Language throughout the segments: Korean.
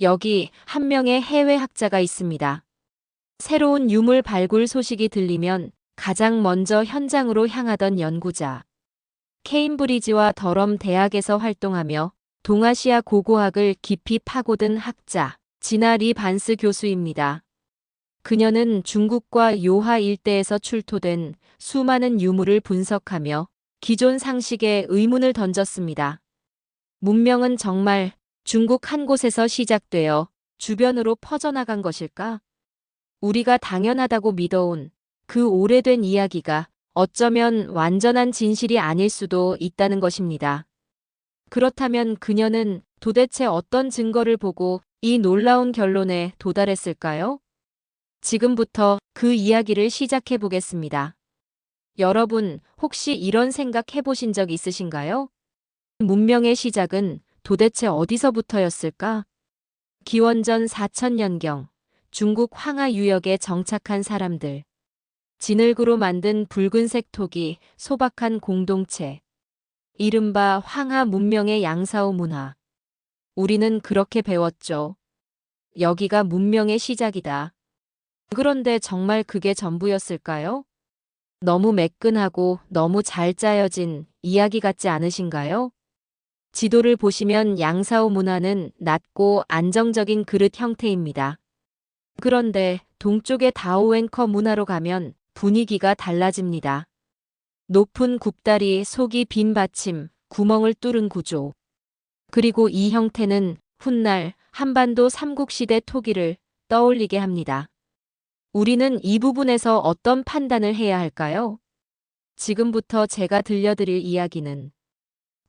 여기 한 명의 해외 학자가 있습니다. 새로운 유물 발굴 소식이 들리면 가장 먼저 현장으로 향하던 연구자. 케임브리지와 더럼 대학에서 활동하며 동아시아 고고학을 깊이 파고든 학자, 지나 리 반스 교수입니다. 그녀는 중국과 요하 일대에서 출토된 수많은 유물을 분석하며 기존 상식에 의문을 던졌습니다. 문명은 정말 중국 한 곳에서 시작되어 주변으로 퍼져나간 것일까? 우리가 당연하다고 믿어온 그 오래된 이야기가 어쩌면 완전한 진실이 아닐 수도 있다는 것입니다. 그렇다면 그녀는 도대체 어떤 증거를 보고 이 놀라운 결론에 도달했을까요? 지금부터 그 이야기를 시작해 보겠습니다. 여러분, 혹시 이런 생각 해보신 적 있으신가요? 문명의 시작은 도대체 어디서부터였을까? 기원전 4000년경 중국 황하 유역에 정착한 사람들. 진흙으로 만든 붉은색 톡이 소박한 공동체. 이른바 황하 문명의 양사오 문화. 우리는 그렇게 배웠죠. 여기가 문명의 시작이다. 그런데 정말 그게 전부였을까요? 너무 매끈하고 너무 잘 짜여진 이야기 같지 않으신가요? 지도를 보시면 양사오 문화는 낮고 안정적인 그릇 형태입니다. 그런데 동쪽의 다오웬커 문화로 가면 분위기가 달라집니다. 높은 굽다리, 속이 빈 받침, 구멍을 뚫은 구조. 그리고 이 형태는 훗날 한반도 삼국시대 토기를 떠올리게 합니다. 우리는 이 부분에서 어떤 판단을 해야 할까요? 지금부터 제가 들려드릴 이야기는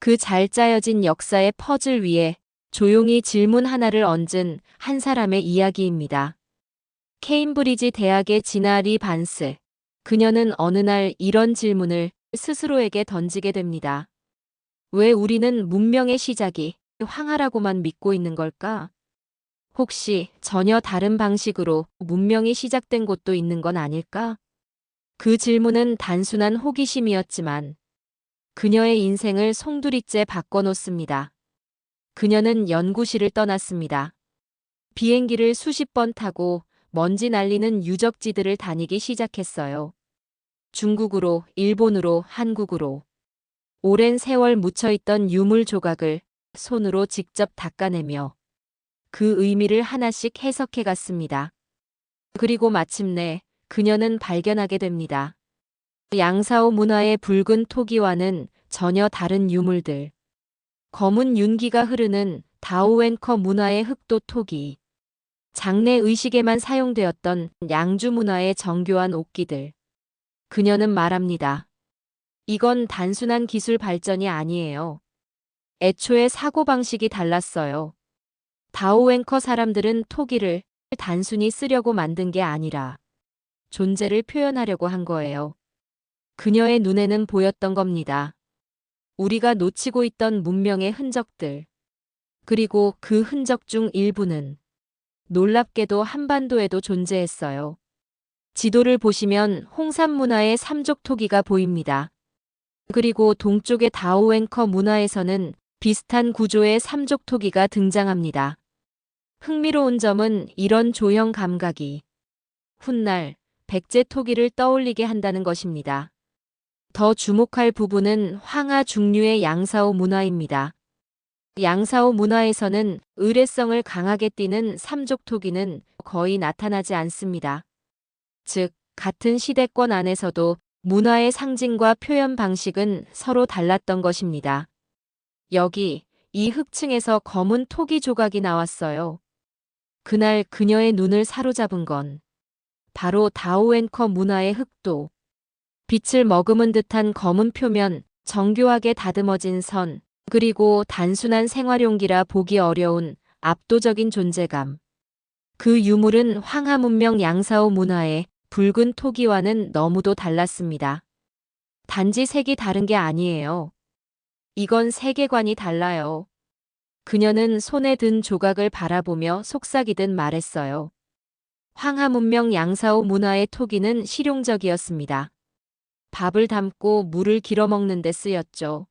그 잘 짜여진 역사의 퍼즐 위에 조용히 질문 하나를 얹은 한 사람의 이야기입니다. 케임브리지 대학의 지나 리 반스. 그녀는 어느 날 이런 질문을 스스로에게 던지게 됩니다. 왜 우리는 문명의 시작이 황하라고만 믿고 있는 걸까? 혹시 전혀 다른 방식으로 문명이 시작된 곳도 있는 건 아닐까? 그 질문은 단순한 호기심이었지만 그녀의 인생을 송두리째 바꿔놓습니다. 그녀는 연구실을 떠났습니다. 비행기를 수십 번 타고 먼지 날리는 유적지들을 다니기 시작했어요. 중국으로, 일본으로, 한국으로. 오랜 세월 묻혀있던 유물 조각을 손으로 직접 닦아내며 그 의미를 하나씩 해석해 갔습니다. 그리고 마침내 그녀는 발견하게 됩니다. 양사오 문화의 붉은 토기와는 전혀 다른 유물들. 검은 윤기가 흐르는 다오웬커 문화의 흑도 토기. 장례 의식에만 사용되었던 양주 문화의 정교한 옥기들. 그녀는 말합니다. 이건 단순한 기술 발전이 아니에요. 애초에 사고방식이 달랐어요. 다오웬커 사람들은 토기를 단순히 쓰려고 만든 게 아니라 존재를 표현하려고 한 거예요. 그녀의 눈에는 보였던 겁니다. 우리가 놓치고 있던 문명의 흔적들. 그리고 그 흔적 중 일부는 놀랍게도 한반도에도 존재했어요. 지도를 보시면 홍산 문화의 삼족 토기가 보입니다. 그리고 동쪽의 다오웬커 문화에서는 비슷한 구조의 삼족 토기가 등장합니다. 흥미로운 점은 이런 조형 감각이 훗날 백제 토기를 떠올리게 한다는 것입니다. 더 주목할 부분은 황하 중류의 양사오 문화입니다. 양사오 문화에서는 의례성을 강하게 띠는 삼족 토기는 거의 나타나지 않습니다. 즉, 같은 시대권 안에서도 문화의 상징과 표현 방식은 서로 달랐던 것입니다. 여기 이 흑층에서 검은 토기 조각이 나왔어요. 그날 그녀의 눈을 사로잡은 건 바로 다오웬커 문화의 흑도. 빛을 머금은 듯한 검은 표면, 정교하게 다듬어진 선, 그리고 단순한 생활용기라 보기 어려운 압도적인 존재감. 그 유물은 황하 문명 양사오 문화의 붉은 토기와는 너무도 달랐습니다. 단지 색이 다른 게 아니에요. 이건 세계관이 달라요. 그녀는 손에 든 조각을 바라보며 속삭이듯 말했어요. 황하 문명 양사오 문화의 토기는 실용적이었습니다. 밥을 담고 물을 길어 먹는 데 쓰였죠.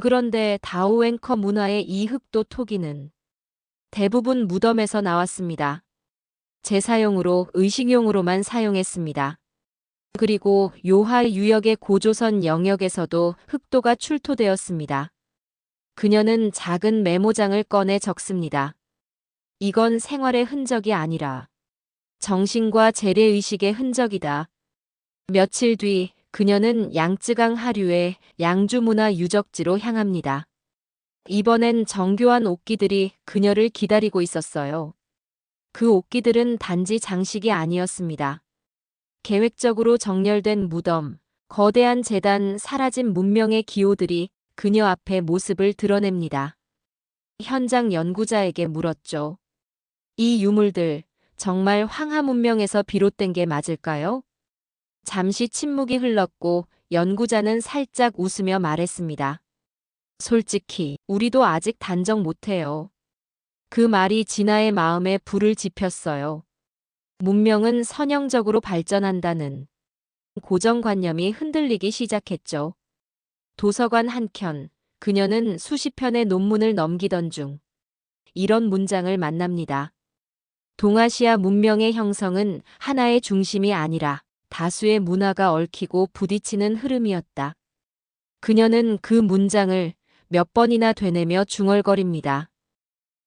그런데 다오웬커 문화의 이 흑도 토기는 대부분 무덤에서 나왔습니다. 제사용으로 의식용으로만 사용했습니다. 그리고 요하 유역의 고조선 영역에서도 흑도가 출토되었습니다. 그녀는 작은 메모장을 꺼내 적습니다. 이건 생활의 흔적이 아니라 정신과 재래의식의 흔적이다. 며칠 뒤 그녀는 양쯔강 하류의 양주문화 유적지로 향합니다. 이번엔 정교한 옥기들이 그녀를 기다리고 있었어요. 그 옥기들은 단지 장식이 아니었습니다. 계획적으로 정렬된 무덤, 거대한 재단, 사라진 문명의 기호들이 그녀 앞에 모습을 드러냅니다. 현장 연구자에게 물었죠. 이 유물들, 정말 황하 문명에서 비롯된 게 맞을까요? 잠시 침묵이 흘렀고 연구자는 살짝 웃으며 말했습니다. 솔직히, 우리도 아직 단정 못해요. 그 말이 진아의 마음에 불을 지폈어요. 문명은 선형적으로 발전한다는 고정관념이 흔들리기 시작했죠. 도서관 한켠, 그녀는 수십 편의 논문을 넘기던 중 이런 문장을 만납니다. 동아시아 문명의 형성은 하나의 중심이 아니라 다수의 문화가 얽히고 부딪히는 흐름이었다. 그녀는 그 문장을 몇 번이나 되뇌며 중얼거립니다.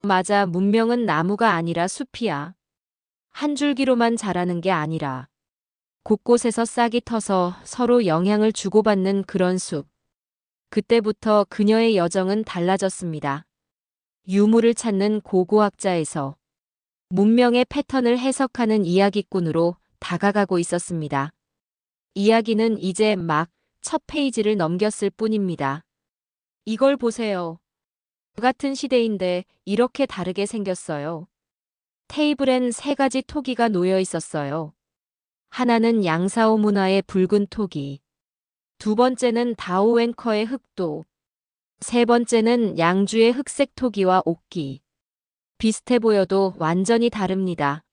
맞아, 문명은 나무가 아니라 숲이야. 한 줄기로만 자라는 게 아니라 곳곳에서 싹이 터서 서로 영향을 주고받는 그런 숲. 그때부터 그녀의 여정은 달라졌습니다. 유물을 찾는 고고학자에서 문명의 패턴을 해석하는 이야기꾼으로 다가가고 있었습니다. 이야기는 이제 막 첫 페이지를 넘겼을 뿐입니다. 이걸 보세요. 같은 시대인데 이렇게 다르게 생겼어요. 테이블엔 세 가지 토기가 놓여 있었어요. 하나는 양사오 문화의 붉은 토기, 두 번째는 다오웬커의 흑도, 세 번째는 양주의 흑색 토기와 옥기. 비슷해 보여도 완전히 다릅니다.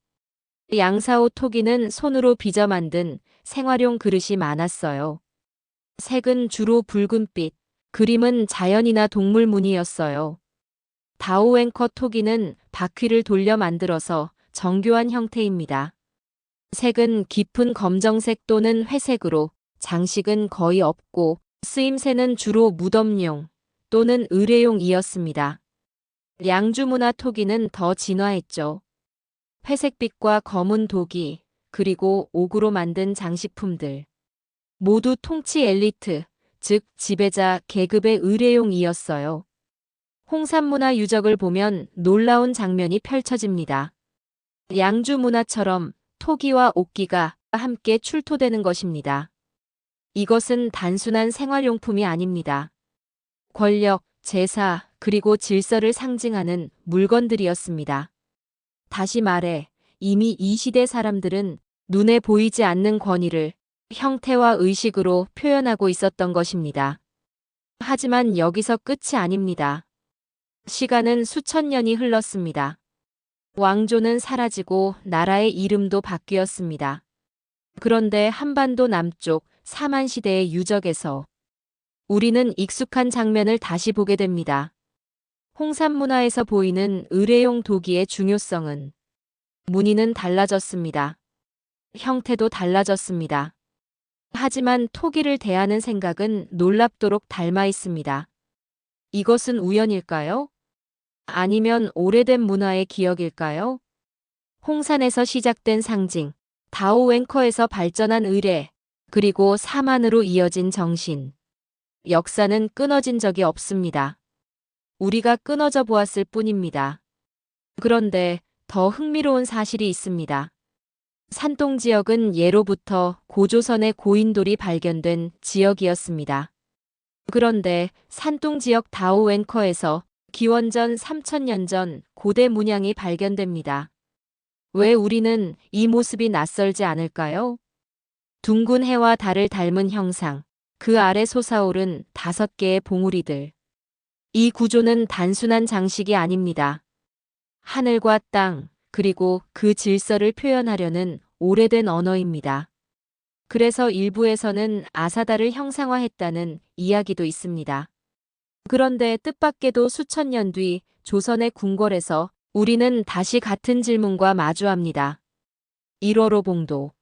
양사오 토기는 손으로 빚어 만든 생활용 그릇이 많았어요. 색은 주로 붉은빛, 그림은 자연이나 동물 무늬였어요. 다오웬커 토기는 바퀴를 돌려 만들어서 정교한 형태입니다. 색은 깊은 검정색 또는 회색으로 장식은 거의 없고 쓰임새는 주로 무덤용 또는 의뢰용이었습니다. 양주문화 토기는 더 진화했죠. 회색빛과 검은 도기, 그리고 옥으로 만든 장식품들. 모두 통치 엘리트, 즉 지배자 계급의 의뢰용이었어요. 홍산문화 유적을 보면 놀라운 장면이 펼쳐집니다. 양주 문화처럼 토기와 옥기가 함께 출토되는 것입니다. 이것은 단순한 생활용품이 아닙니다. 권력, 제사, 그리고 질서를 상징하는 물건들이었습니다. 다시 말해, 이미 이 시대 사람들은 눈에 보이지 않는 권위를 형태와 의식으로 표현하고 있었던 것입니다. 하지만 여기서 끝이 아닙니다. 시간은 수천 년이 흘렀습니다. 왕조는 사라지고 나라의 이름도 바뀌었습니다. 그런데 한반도 남쪽 사만시대의 유적에서 우리는 익숙한 장면을 다시 보게 됩니다. 홍산문화에서 보이는 의뢰용 도기의 중요성은 무늬는 달라졌습니다. 형태도 달라졌습니다. 하지만 토기를 대하는 생각은 놀랍도록 닮아 있습니다. 이것은 우연일까요? 아니면 오래된 문화의 기억일까요? 홍산에서 시작된 상징, 다오웬커에서 발전한 의뢰, 그리고 사만으로 이어진 정신. 역사는 끊어진 적이 없습니다. 우리가 끊어져 보았을 뿐입니다. 그런데 더 흥미로운 사실이 있습니다. 산동 지역은 예로부터 고조선의 고인돌이 발견된 지역이었습니다. 그런데 산동 지역 다오웬커에서 기원전 3000년 전 고대 문양이 발견됩니다. 왜 우리는 이 모습이 낯설지 않을까요? 둥근 해와 달을 닮은 형상, 그 아래 솟아오른 5개의 봉우리들. 이 구조는 단순한 장식이 아닙니다. 하늘과 땅, 그리고 그 질서를 표현하려는 오래된 언어입니다. 그래서 일부에서는 아사다를 형상화했다는 이야기도 있습니다. 그런데 뜻밖에도 수천 년 뒤 조선의 궁궐에서 우리는 다시 같은 질문과 마주합니다. 1월호 봉도.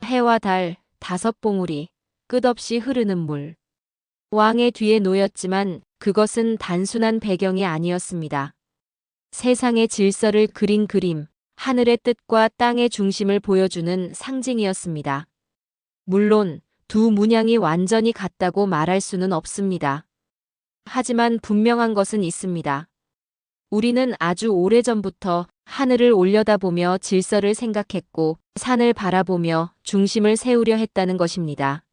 해와 달, 5봉우리, 끝없이 흐르는 물. 왕의 뒤에 놓였지만 그것은 단순한 배경이 아니었습니다. 세상의 질서를 그린 그림, 하늘의 뜻과 땅의 중심을 보여주는 상징이었습니다. 물론 두 문양이 완전히 같다고 말할 수는 없습니다. 하지만 분명한 것은 있습니다. 우리는 아주 오래전부터 하늘을 올려다보며 질서를 생각했고 산을 바라보며 중심을 세우려 했다는 것입니다.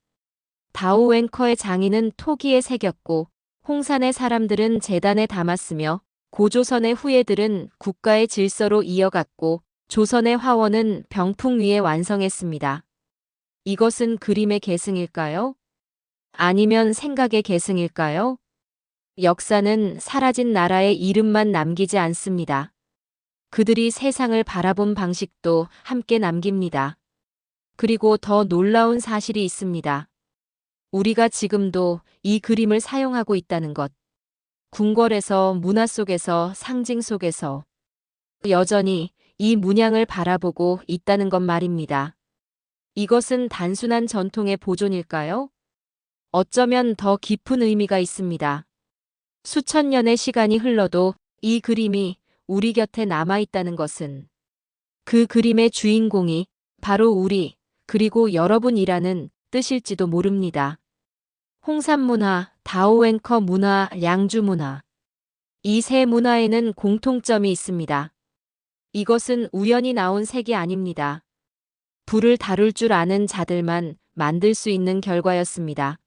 다오웬커의 장인은 토기에 새겼고 홍산의 사람들은 제단에 담았으며 고조선의 후예들은 국가의 질서로 이어갔고 조선의 화원은 병풍 위에 완성했습니다. 이것은 그림의 계승일까요? 아니면 생각의 계승일까요? 역사는 사라진 나라의 이름만 남기지 않습니다. 그들이 세상을 바라본 방식도 함께 남깁니다. 그리고 더 놀라운 사실이 있습니다. 우리가 지금도 이 그림을 사용하고 있다는 것. 궁궐에서, 문화 속에서, 상징 속에서 여전히 이 문양을 바라보고 있다는 것 말입니다. 이것은 단순한 전통의 보존일까요? 어쩌면 더 깊은 의미가 있습니다. 수천 년의 시간이 흘러도 이 그림이 우리 곁에 남아있다는 것은 그 그림의 주인공이 바로 우리, 그리고 여러분이라는 뜻일지도 모릅니다. 홍산 문화, 다오웬커 문화, 양주 문화. 이 세 문화에는 공통점이 있습니다. 이것은 우연히 나온 색이 아닙니다. 불을 다룰 줄 아는 자들만 만들 수 있는 결과였습니다.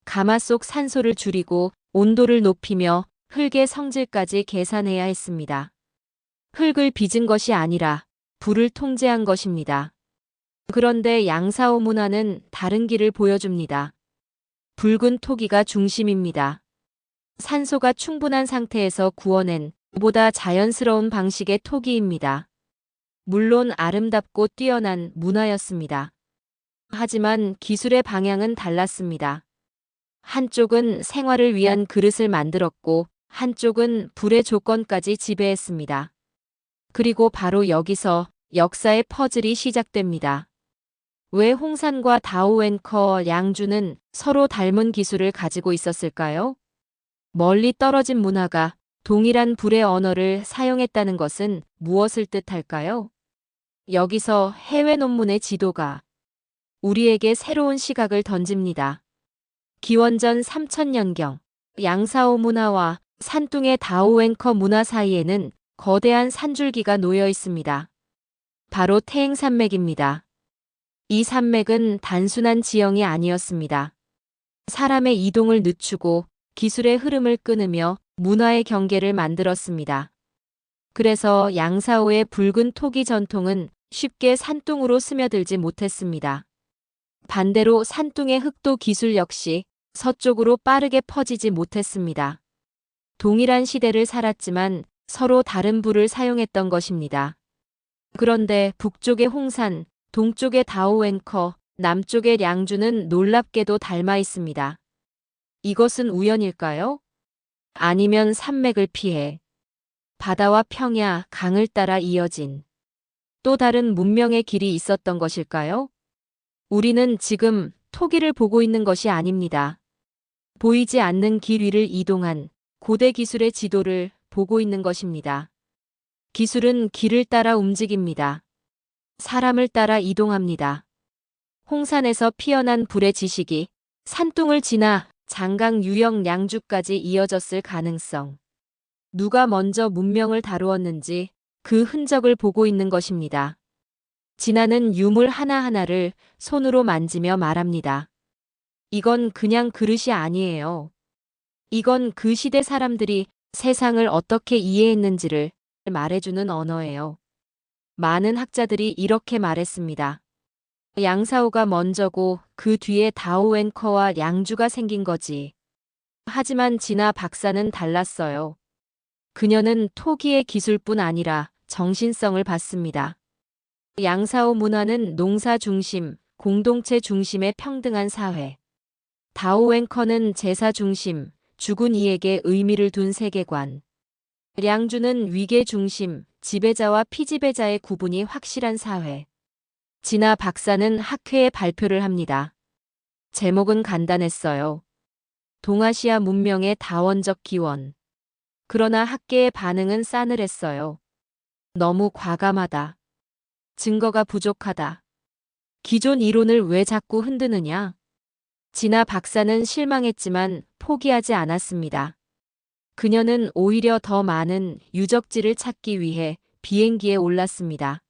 가마속 산소를 줄이고 온도를 높이며 흙의 성질까지 계산해야 했습니다. 흙을 빚은 것이 아니라 불을 통제한 것입니다. 그런데 양사오 문화는 다른 길을 보여줍니다. 붉은 토기가 중심입니다. 산소가 충분한 상태에서 구워낸 보다 자연스러운 방식의 토기입니다. 물론 아름답고 뛰어난 문화였습니다. 하지만 기술의 방향은 달랐습니다. 한쪽은 생활을 위한 그릇을 만들었고 한쪽은 불의 조건까지 지배했습니다. 그리고 바로 여기서 역사의 퍼즐이 시작됩니다. 왜 홍산과 다오웬커, 양주는 서로 닮은 기술을 가지고 있었을까요? 멀리 떨어진 문화가 동일한 불의 언어를 사용했다는 것은 무엇을 뜻할까요? 여기서 해외 논문의 지도가 우리에게 새로운 시각을 던집니다. 기원전 3000년경 양사오 문화와 산둥의 다오웬커 문화 사이에는 거대한 산줄기가 놓여 있습니다. 바로 태행산맥입니다. 이 산맥은 단순한 지형이 아니었습니다. 사람의 이동을 늦추고 기술의 흐름을 끊으며 문화의 경계를 만들었습니다. 그래서 양사오의 붉은 토기 전통은 쉽게 산둥으로 스며들지 못했습니다. 반대로 산둥의 흑도 기술 역시 서쪽으로 빠르게 퍼지지 못했습니다. 동일한 시대를 살았지만 서로 다른 불을 사용했던 것입니다. 그런데 북쪽의 홍산, 동쪽의 다오웬커, 남쪽의 량주는 놀랍게도 닮아 있습니다. 이것은 우연일까요? 아니면 산맥을 피해 바다와 평야, 강을 따라 이어진 또 다른 문명의 길이 있었던 것일까요? 우리는 지금 토기를 보고 있는 것이 아닙니다. 보이지 않는 길 위를 이동한 고대 기술의 지도를 보고 있는 것입니다. 기술은 길을 따라 움직입니다. 사람을 따라 이동합니다. 홍산에서 피어난 불의 지식이 산둥을 지나 장강, 유영, 양주까지 이어졌을 가능성. 누가 먼저 문명을 다루었는지 그 흔적을 보고 있는 것입니다. 진아는 유물 하나하나를 손으로 만지며 말합니다. 이건 그냥 그릇이 아니에요. 이건 그 시대 사람들이 세상을 어떻게 이해했는지를 말해주는 언어예요. 많은 학자들이 이렇게 말했습니다. 양사오가 먼저고 그 뒤에 다오웬커와 양주가 생긴 거지. 하지만 진아 박사는 달랐어요. 그녀는 토기의 기술뿐 아니라 정신성을 봤습니다. 양사오 문화는 농사 중심, 공동체 중심의 평등한 사회. 다오웬커는 제사 중심, 죽은 이에게 의미를 둔 세계관. 량주는 위계 중심, 지배자와 피지배자의 구분이 확실한 사회. 진아 박사는 학회에 발표를 합니다. 제목은 간단했어요. 동아시아 문명의 다원적 기원. 그러나 학계의 반응은 싸늘했어요. 너무 과감하다. 증거가 부족하다. 기존 이론을 왜 자꾸 흔드느냐? 진아 박사는 실망했지만 포기하지 않았습니다. 그녀는 오히려 더 많은 유적지를 찾기 위해 비행기에 올랐습니다.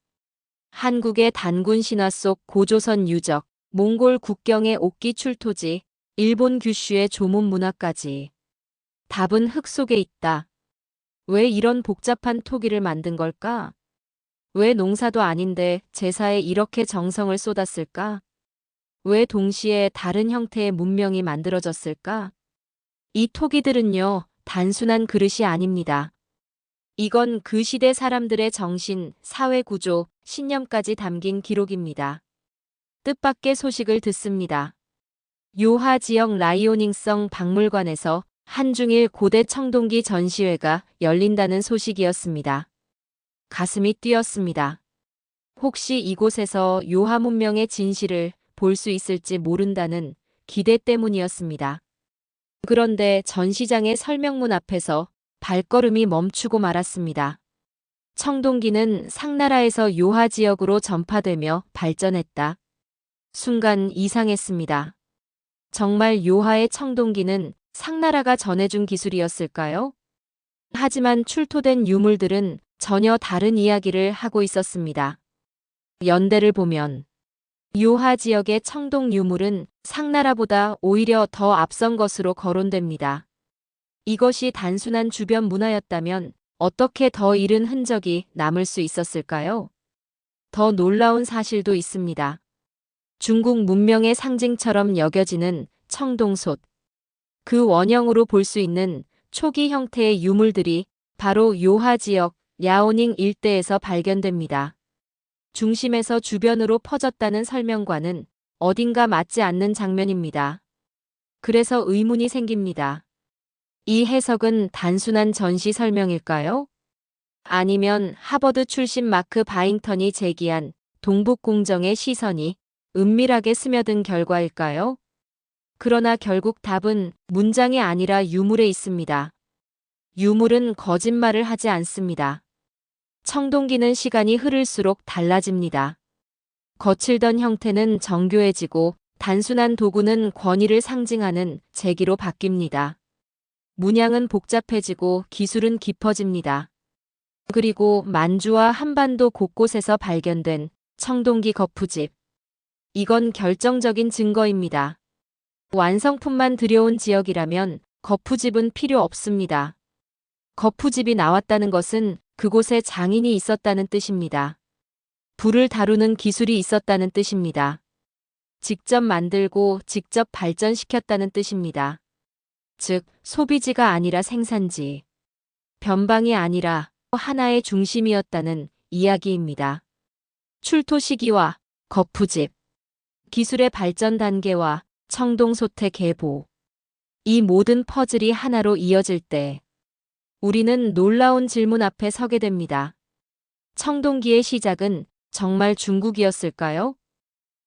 한국의 단군 신화 속 고조선 유적, 몽골 국경의 옥기 출토지, 일본 규슈의 조문 문화까지. 답은 흙 속에 있다. 왜 이런 복잡한 토기를 만든 걸까? 왜 농사도 아닌데 제사에 이렇게 정성을 쏟았을까? 왜 동시에 다른 형태의 문명이 만들어졌을까? 이 토기들은요, 단순한 그릇이 아닙니다. 이건 그 시대 사람들의 정신, 사회 구조, 신념까지 담긴 기록입니다. 뜻밖의 소식을 듣습니다. 요하 지역 라이오닝성 박물관에서 한중일 고대 청동기 전시회가 열린다는 소식이었습니다. 가슴이 뛰었습니다. 혹시 이곳에서 요하 문명의 진실을 볼 수 있을지 모른다는 기대 때문이었습니다. 그런데 전시장의 설명문 앞에서 발걸음이 멈추고 말았습니다. 청동기는 상나라에서 요하 지역으로 전파되며 발전했다. 순간 이상했습니다. 정말 요하의 청동기는 상나라가 전해준 기술이었을까요? 하지만 출토된 유물들은 전혀 다른 이야기를 하고 있었습니다. 연대를 보면 요하 지역의 청동 유물은 상나라보다 오히려 더 앞선 것으로 거론됩니다. 이것이 단순한 주변 문화였다면 어떻게 더 잃은 흔적이 남을 수 있었을까요? 더 놀라운 사실도 있습니다. 중국 문명의 상징처럼 여겨지는 청동솥. 그 원형으로 볼 수 있는 초기 형태의 유물들이 바로 요하 지역 랴오닝 일대에서 발견됩니다. 중심에서 주변으로 퍼졌다는 설명과는 어딘가 맞지 않는 장면입니다. 그래서 의문이 생깁니다. 이 해석은 단순한 전시 설명일까요? 아니면 하버드 출신 마크 바잉턴이 제기한 동북공정의 시선이 은밀하게 스며든 결과일까요? 그러나 결국 답은 문장이 아니라 유물에 있습니다. 유물은 거짓말을 하지 않습니다. 청동기는 시간이 흐를수록 달라집니다. 거칠던 형태는 정교해지고 단순한 도구는 권위를 상징하는 재기로 바뀝니다. 문양은 복잡해지고 기술은 깊어집니다. 그리고 만주와 한반도 곳곳에서 발견된 청동기 거푸집. 이건 결정적인 증거입니다. 완성품만 들여온 지역이라면 거푸집은 필요 없습니다. 거푸집이 나왔다는 것은 그곳에 장인이 있었다는 뜻입니다. 불을 다루는 기술이 있었다는 뜻입니다. 직접 만들고 직접 발전시켰다는 뜻입니다. 즉, 소비지가 아니라 생산지, 변방이 아니라 하나의 중심이었다는 이야기입니다. 출토 시기와 거푸집, 기술의 발전 단계와 청동솥의 계보, 이 모든 퍼즐이 하나로 이어질 때 우리는 놀라운 질문 앞에 서게 됩니다. 청동기의 시작은 정말 중국이었을까요?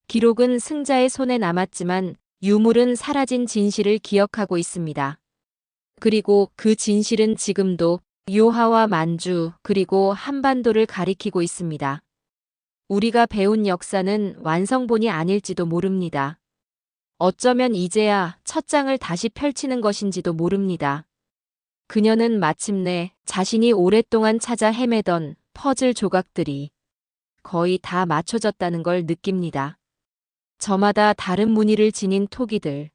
기록은 승자의 손에 남았지만 유물은 사라진 진실을 기억하고 있습니다. 그리고 그 진실은 지금도 요하와 만주 그리고 한반도를 가리키고 있습니다. 우리가 배운 역사는 완성본이 아닐지도 모릅니다. 어쩌면 이제야 첫 장을 다시 펼치는 것인지도 모릅니다. 그녀는 마침내 자신이 오랫동안 찾아 헤매던 퍼즐 조각들이 거의 다 맞춰졌다는 걸 느낍니다. 저마다 다른 무늬를 지닌 토기들.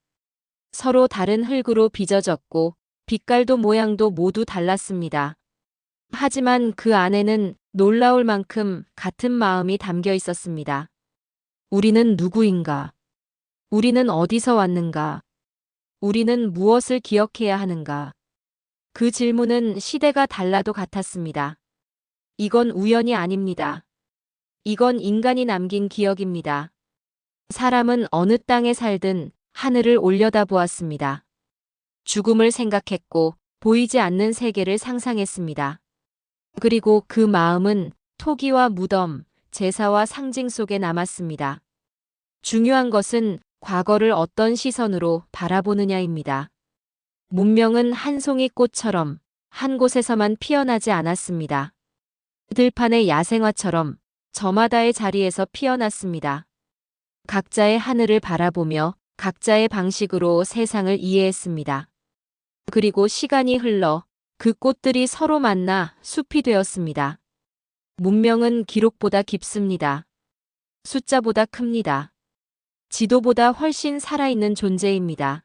서로 다른 흙으로 빚어졌고 빛깔도 모양도 모두 달랐습니다. 하지만 그 안에는 놀라울 만큼 같은 마음이 담겨 있었습니다. 우리는 누구인가? 우리는 어디서 왔는가? 우리는 무엇을 기억해야 하는가? 그 질문은 시대가 달라도 같았습니다. 이건 우연이 아닙니다. 이건 인간이 남긴 기억입니다. 사람은 어느 땅에 살든 하늘을 올려다보았습니다. 죽음을 생각했고 보이지 않는 세계를 상상했습니다. 그리고 그 마음은 토기와 무덤, 제사와 상징 속에 남았습니다. 중요한 것은 과거를 어떤 시선으로 바라보느냐입니다. 문명은 한 송이 꽃처럼 한 곳에서만 피어나지 않았습니다. 들판의 야생화처럼 저마다의 자리에서 피어났습니다. 각자의 하늘을 바라보며 각자의 방식으로 세상을 이해했습니다. 그리고 시간이 흘러 그 꽃들이 서로 만나 숲이 되었습니다. 문명은 기록보다 깊습니다. 숫자보다 큽니다. 지도보다 훨씬 살아있는 존재입니다.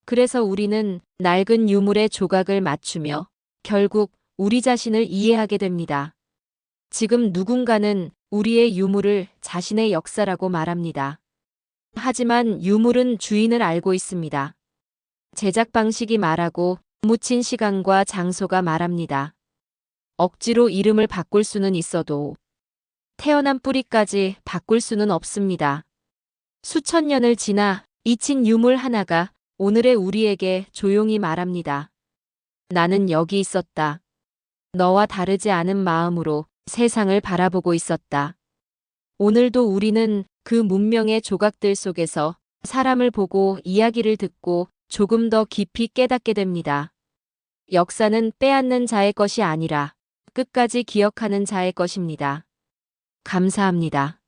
그래서 우리는 낡은 유물의 조각을 맞추며 결국 우리 자신을 이해하게 됩니다. 지금 누군가는 우리의 유물을 자신의 역사라고 말합니다. 하지만 유물은 주인을 알고 있습니다. 제작 방식이 말하고 묻힌 시간과 장소가 말합니다. 억지로 이름을 바꿀 수는 있어도 태어난 뿌리까지 바꿀 수는 없습니다. 수천 년을 지나 잊힌 유물 하나가 오늘의 우리에게 조용히 말합니다. 나는 여기 있었다. 너와 다르지 않은 마음으로 세상을 바라보고 있었다. 오늘도 우리는 그 문명의 조각들 속에서 사람을 보고 이야기를 듣고 조금 더 깊이 깨닫게 됩니다. 역사는 빼앗는 자의 것이 아니라 끝까지 기억하는 자의 것입니다. 감사합니다.